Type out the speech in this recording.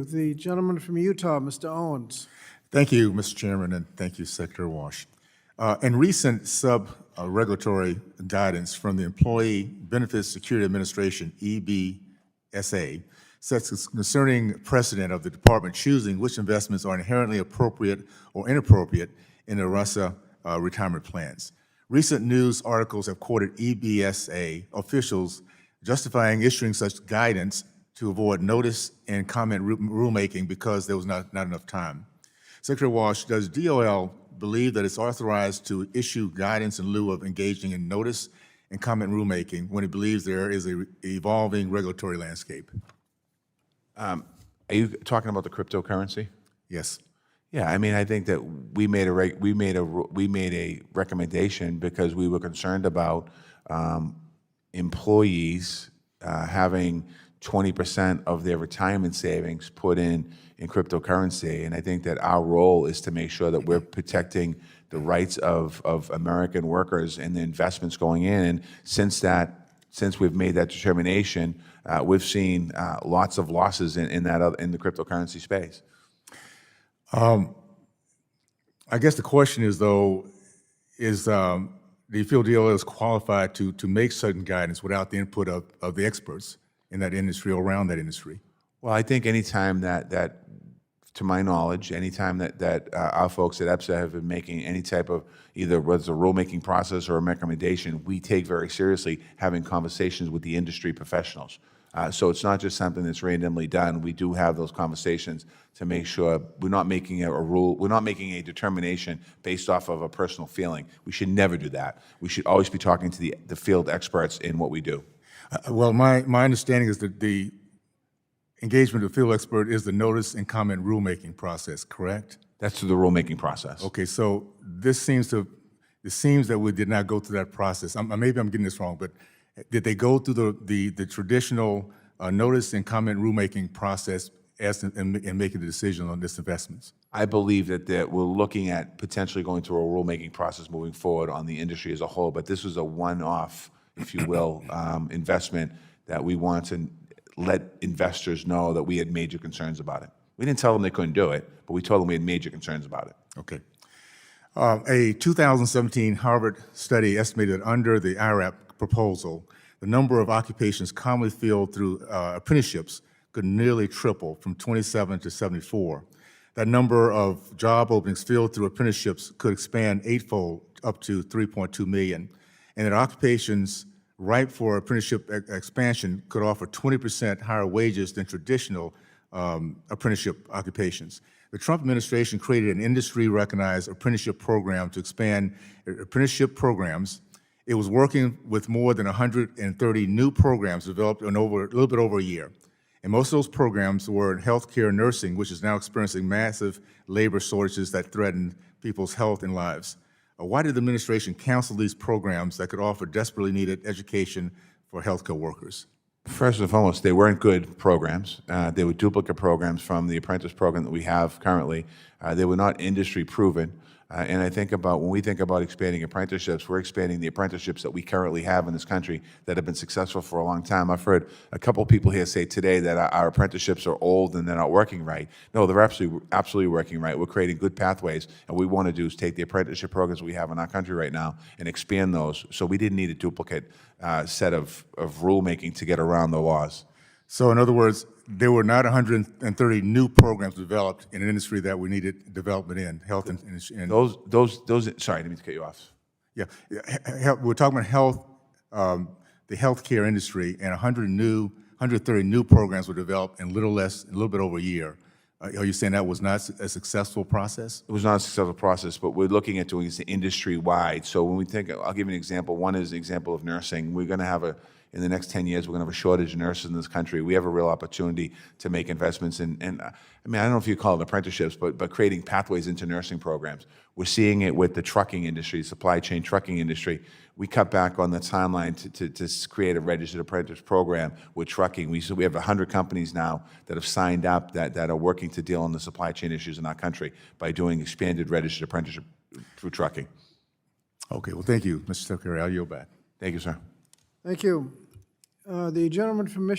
The gentleman from Utah, Mr. Owens. Thank you, Mr. Chairman, and thank you, Secretary Walsh. In recent sub-regulatory guidance from the Employee Benefits Security Administration, EBSA, sets a concerning precedent of the department choosing which investments are inherently appropriate or inappropriate in the ERISA retirement plans. Recent news articles have quoted EBSA officials justifying issuing such guidance to avoid notice and comment rulemaking because there was not enough time. Secretary Walsh, does DOL believe that it's authorized to issue guidance in lieu of engaging in notice and comment rulemaking when it believes there is an evolving regulatory landscape? Are you talking about the cryptocurrency? Yes. Yeah, I mean, I think that we made a recommendation because we were concerned about employees having 20% of their retirement savings put in cryptocurrency, and I think that our role is to make sure that we're protecting the rights of American workers and the investments going in. And since we've made that determination, we've seen lots of losses in the cryptocurrency space. I guess the question is, though, do you feel DOL is qualified to make certain guidance without the input of the experts in that industry or around that industry? Well, I think anytime that to my knowledge, anytime that our folks at EBSA have been making any type of either whether it's a rulemaking process or a recommendation, we take very seriously having conversations with the industry professionals. So it's not just something that's randomly done. We do have those conversations to make sure we're not making we're not making a determination based off of a personal feeling. We should never do that. We should always be talking to the field experts in what we do. Well, my understanding is that the engagement of the field expert is the notice and comment rulemaking process, correct? That's through the rulemaking process. Okay, so it seems that we did not go through that process. Maybe I'm getting this wrong, but did they go through the traditional notice and comment rulemaking process in making the decision on this investments? I believe that we're looking at potentially going through a rulemaking process moving forward on the industry as a whole, but this was a one-off, if you will, investment that we wanted to let investors know that we had major concerns about it. We didn't tell them they couldn't do it, but we told them we had major concerns about it. Okay. A 2017 Harvard study estimated that under the IRAP proposal, the number of occupations commonly filled through apprenticeships could nearly triple from 27 to 74. That number of job openings filled through apprenticeships could expand eightfold up to 3.2 million, and that occupations ripe for apprenticeship expansion could offer 20% higher wages than traditional apprenticeship occupations. The Trump administration created an industry-recognized apprenticeship program to expand apprenticeship programs. It was working with more than 130 new programs developed in a little bit over a year. And most of those programs were in healthcare nursing, which is now experiencing massive labor shortages that threaten people's health and lives. Why did the administration cancel these programs that could offer desperately needed education for healthcare workers? First and foremost, they weren't good programs. They were duplicate programs from the apprentice program that we have currently. They were not industry proven. And I think about when we think about expanding apprenticeships, we're expanding the apprenticeships that we currently have in this country that have been successful for a long time. I've heard a couple of people here say today that our apprenticeships are old and they're not working right. No, they're absolutely working right. We're creating good pathways, and what we want to do is take the apprenticeship programs we have in our country right now and expand those. So we didn't need a duplicate set of rulemaking to get around the laws. So in other words, there were not 130 new programs developed in an industry that we needed development in, health and those. Sorry, I didn't mean to cut you off. Yeah, we're talking about health, the healthcare industry, and 130 new programs were developed in a little bit over a year. Are you saying that was not a successful process? It was not a successful process, but we're looking at doing it industry-wide. So when we think, I'll give you an example. One is an example of nursing. We're going to have in the next 10 years, we're going to have a shortage of nurses in this country. We have a real opportunity to make investments in, and I mean, I don't know if you call it apprenticeships, but creating pathways into nursing programs. We're seeing it with the trucking industry, supply chain trucking industry. We cut back on the timeline to create a registered apprentice program with trucking. We have 100 companies now that have signed up that are working to deal in the supply chain issues in our country by doing expanded registered apprenticeship through trucking. Okay, well, thank you, Mr. Secretary. I'll yield back. Thank you, sir. Thank you. The gentleman from Michigan.